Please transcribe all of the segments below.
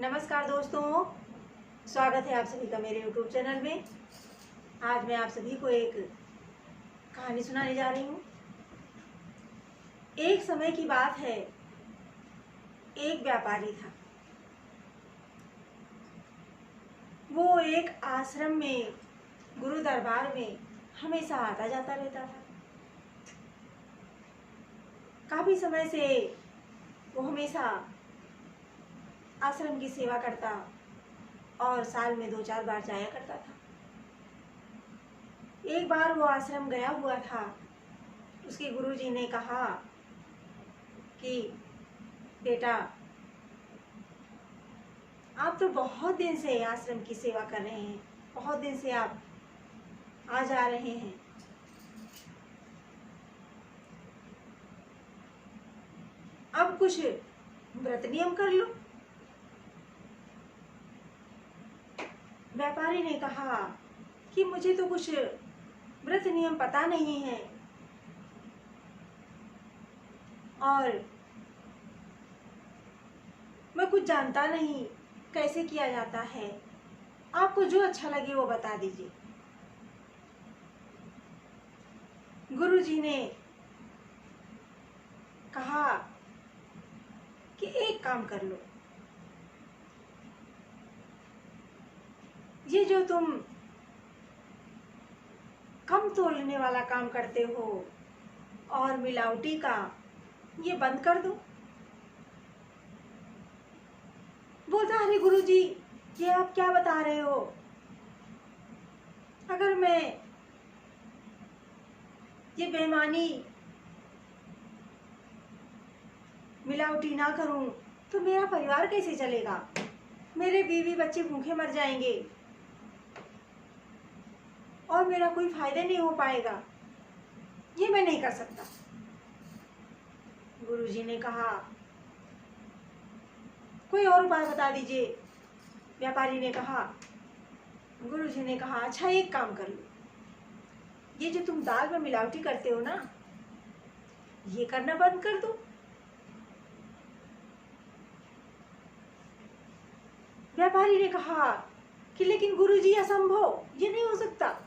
नमस्कार दोस्तों, स्वागत है आप सभी का मेरे YouTube चैनल में। आज मैं आप सभी को एक कहानी सुनाने जा रही हूँ। एक समय की बात है, एक व्यापारी था। वो एक आश्रम में, गुरु दरबार में हमेशा आता जाता रहता था। काफी समय से वो हमेशा आश्रम की सेवा करता और साल में 2-4 बार जाया करता था। एक बार वो आश्रम गया हुआ था। उसके गुरुजी ने कहा कि बेटा, आप तो बहुत दिन से आश्रम की सेवा कर रहे हैं, बहुत दिन से आप आ जा रहे हैं। अब कुछ व्रत नियम कर लो। व्यापारी ने कहा कि मुझे तो कुछ व्रत नियम पता नहीं है और मैं कुछ जानता नहीं कैसे किया जाता है। आपको जो अच्छा लगे वो बता दीजिए। गुरुजी ने कहा कि एक काम कर लो, ये जो तुम कम तोलने वाला काम करते हो और मिलावटी का, ये बंद कर दो। बोलता, अरे गुरुजी, ये आप क्या बता रहे हो? अगर मैं ये बेईमानी, मिलावटी ना करूं तो मेरा परिवार कैसे चलेगा? मेरे बीवी बच्चे भूखे मर जाएंगे और मेरा कोई फायदा नहीं हो पाएगा। ये मैं नहीं कर सकता। गुरुजी ने कहा, कोई और उपाय बता दीजिए। व्यापारी ने कहा, गुरुजी ने कहा, अच्छा एक काम कर लो, ये जो तुम दाल में मिलावटी करते हो ना, ये करना बंद कर दो। व्यापारी ने कहा कि लेकिन गुरुजी असंभव, ये नहीं हो सकता,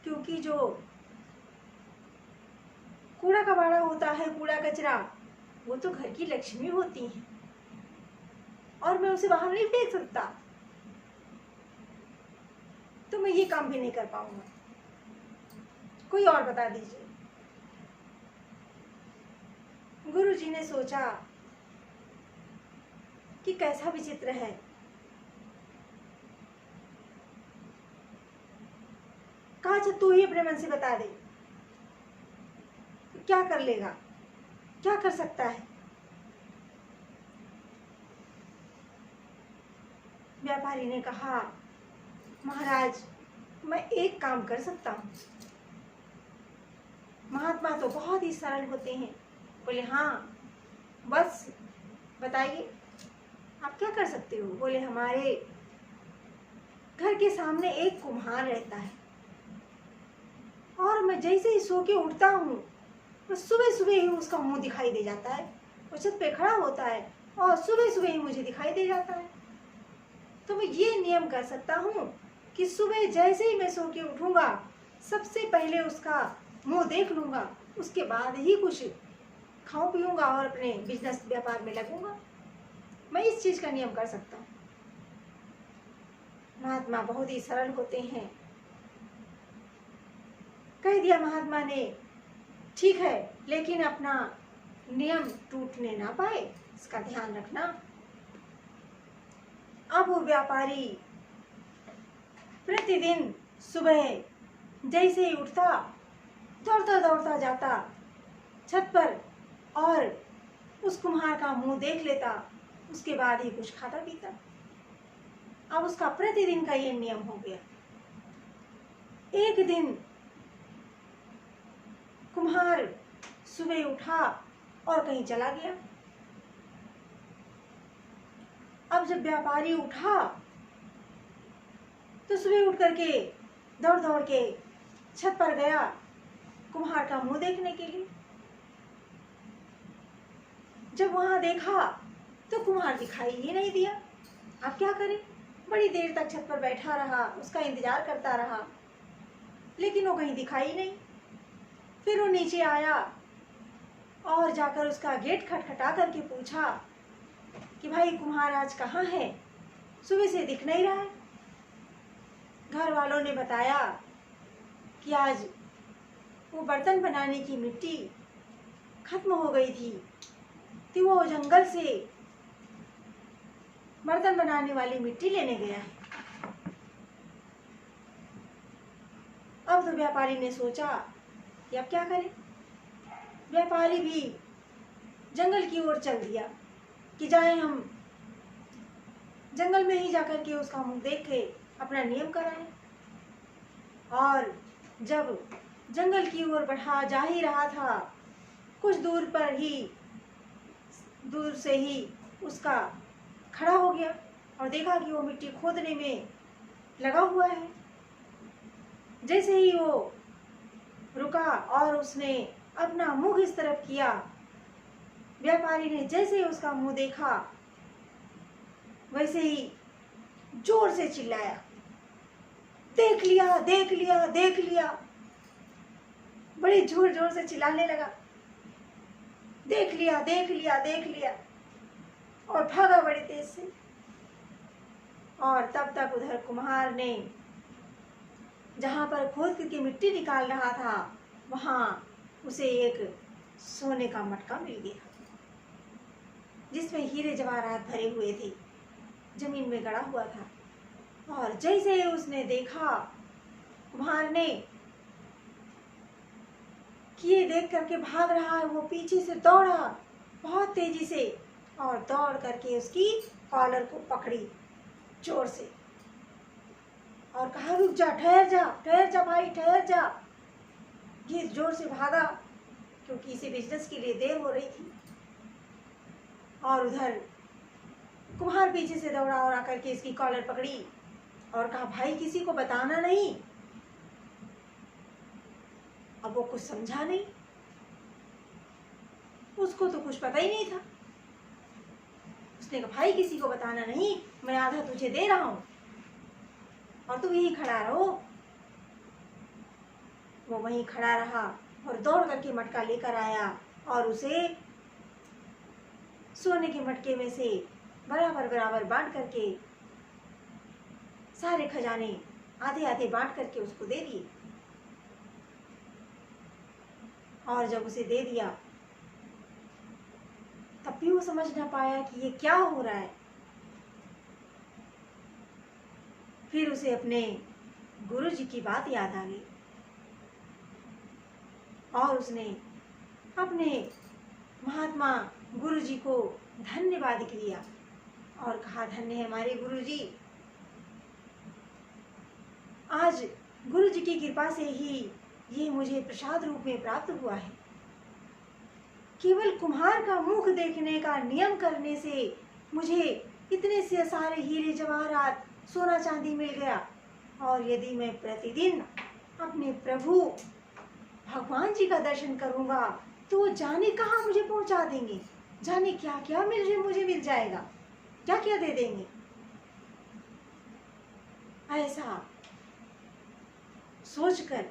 क्योंकि जो कूड़ा कबाड़ा होता है, कूड़ा कचरा, वो तो घर की लक्ष्मी होती है और मैं उसे बाहर नहीं फेंक सकता, तो मैं ये काम भी नहीं कर पाऊंगा। कोई और बता दीजिए। गुरुजी ने सोचा कि कैसा विचित्र है। कहा, अच्छा तू ही अपने मन से बता दे, क्या कर लेगा, क्या कर सकता है? व्यापारी ने कहा, महाराज, मैं एक काम कर सकता हूँ। महात्मा तो बहुत ही सरल होते हैं। बोले, हाँ, बस बताइए, आप क्या कर सकते हो? बोले, हमारे घर के सामने एक कुम्हार रहता है और मैं जैसे ही सो के उठता हूँ, बस सुबह सुबह ही उसका मुंह दिखाई दे जाता है। वो छत पे खड़ा होता है और सुबह सुबह ही मुझे दिखाई दे जाता है। तो मैं ये नियम कर सकता हूँ कि सुबह जैसे ही मैं सो के उठूंगा, सबसे पहले उसका मुंह देख लूंगा, उसके बाद ही कुछ खाऊं पीऊंगा और अपने बिजनेस व्यापार में लगूंगा। मैं इस चीज का नियम कर सकता हूँ। महात्मा बहुत ही सरल होते हैं। कह दिया महात्मा ने, ठीक है, लेकिन अपना नियम टूटने ना पाए, इसका ध्यान रखना। अब वो व्यापारी प्रतिदिन सुबह जैसे ही उठता, दौड़ता दौड़ता जाता छत पर और उस कुम्हार का मुंह देख लेता, उसके बाद ही कुछ खाता पीता। अब उसका प्रतिदिन का ये नियम हो गया। एक दिन कुम्हार सुबह उठा और कहीं चला गया। अब जब व्यापारी उठा तो सुबह उठ करके दौड़ दौड़ के छत पर गया कुम्हार का मुंह देखने के लिए। जब वहां देखा तो कुम्हार दिखाई ही नहीं दिया। अब क्या करे? बड़ी देर तक छत पर बैठा रहा, उसका इंतजार करता रहा, लेकिन वो कहीं दिखाई नहीं। फिर वो नीचे आया और जाकर उसका गेट खटखटा करके पूछा कि भाई कुम्हार आज कहाँ है? सुबह से दिख नहीं रहा है। घर वालों ने बताया कि आज वो बर्तन बनाने की मिट्टी खत्म हो गई थी, तो वो जंगल से बर्तन बनाने वाली मिट्टी लेने गया है। अब तो व्यापारी ने सोचा कि अब क्या करें। व्यापारी भी जंगल की ओर चल दिया कि जाएं हम जंगल में ही जाकर के उसका मुंह देख के अपना नियम कराएं। और जब जंगल की ओर बढ़ा जा ही रहा था, कुछ दूर से ही उसका खड़ा हो गया और देखा कि वो मिट्टी खोदने में लगा हुआ है। जैसे ही वो रुका और उसने अपना मुंह इस तरफ किया, व्यापारी ने जैसे ही उसका मुंह देखा वैसे ही जोर से चिल्लाया, देख लिया, देख लिया, देख लिया। बड़े जोर जोर से चिल्लाने लगा, देख लिया, देख लिया, देख लिया, और भागा बड़ी तेज से। और तब तक उधर कुम्हार ने जहां पर खोद करके मिट्टी निकाल रहा था, वहां उसे एक सोने का मटका मिल गया जिसमें हीरे जवाहरात भरे हुए थे, जमीन में गड़ा हुआ था। और जैसे ही उसने देखा, कुम्हार ने कि ये देख करके भाग रहा है, वो पीछे से दौड़ा बहुत तेजी से और दौड़ करके उसकी कॉलर को पकड़ी जोर से और कहा, रुक जा, ठहर जा भाई, ठहर जा। ये जोर से भागा क्योंकि इसे बिजनेस के लिए देर हो रही थी। और उधर कुम्हार पीछे से दौड़ा और आकर के इसकी कॉलर पकड़ी और कहा, भाई किसी को बताना नहीं। अब वो कुछ समझा नहीं, उसको तो कुछ पता ही नहीं था। उसने कहा, भाई किसी को बताना नहीं, मैं आधा तुझे दे रहा हूं और तू यहीं खड़ा रहो। वो वहीं खड़ा रहा और दौड़ करके मटका लेकर आया और उसे सोने के मटके में से बराबर बराबर बांट करके सारे खजाने आधे आधे बांट करके उसको दे दिए। और जब उसे दे दिया तब भी वो समझ ना पाया कि ये क्या हो रहा है। फिर उसे अपने गुरुजी की बात याद आ गई और उसने अपने महात्मा गुरुजी को धन्यवाद किया और कहा, धन्य है हमारे गुरुजी, आज गुरुजी की कृपा से ही ये मुझे प्रसाद रूप में प्राप्त हुआ है। केवल कुम्हार का मुख देखने का नियम करने से मुझे इतने से सारे हीरे जवाहरात सोना चांदी मिल गया। और यदि मैं प्रतिदिन अपने प्रभु भगवान जी का दर्शन करूंगा तो वो जाने कहाँ मुझे पहुंचा देंगे, जाने क्या क्या मुझे मिल जाएगा, क्या क्या दे देंगे। ऐसा सोचकर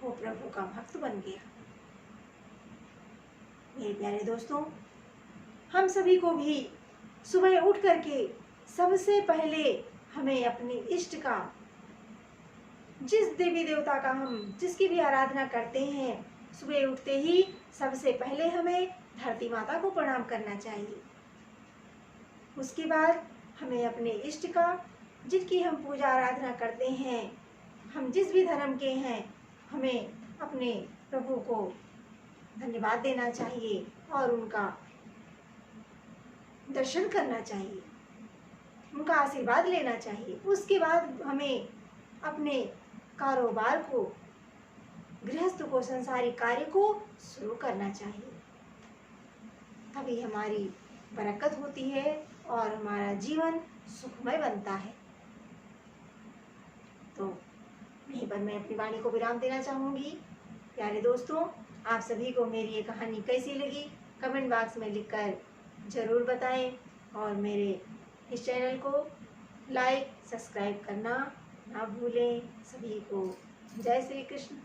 वो प्रभु का भक्त बन गया। मेरे प्यारे दोस्तों, हम सभी को भी सुबह उठ करके सबसे पहले हमें अपने इष्ट का, जिस देवी देवता का हम जिसकी भी आराधना करते हैं, सुबह उठते ही सबसे पहले हमें धरती माता को प्रणाम करना चाहिए। उसके बाद हमें अपने इष्ट का, जिसकी हम पूजा आराधना करते हैं, हम जिस भी धर्म के हैं, हमें अपने प्रभु को धन्यवाद देना चाहिए और उनका दर्शन करना चाहिए, उनका आशीर्वाद लेना चाहिए। उसके बाद हमें अपने कारोबार को, गृहस्थ को, संसारिक कार्य को शुरू करना चाहिए। तभी हमारी बरकत होती है और हमारा जीवन सुखमय बनता है। तो यहीं पर मैं अपनी वाणी को विराम देना चाहूँगी। प्यारे दोस्तों, आप सभी को मेरी ये कहानी कैसी लगी कमेंट बॉक्स में लिखकर ज़रूर बताएं और मेरे इस चैनल को लाइक सब्सक्राइब करना ना भूलें। सभी को जय श्री कृष्ण।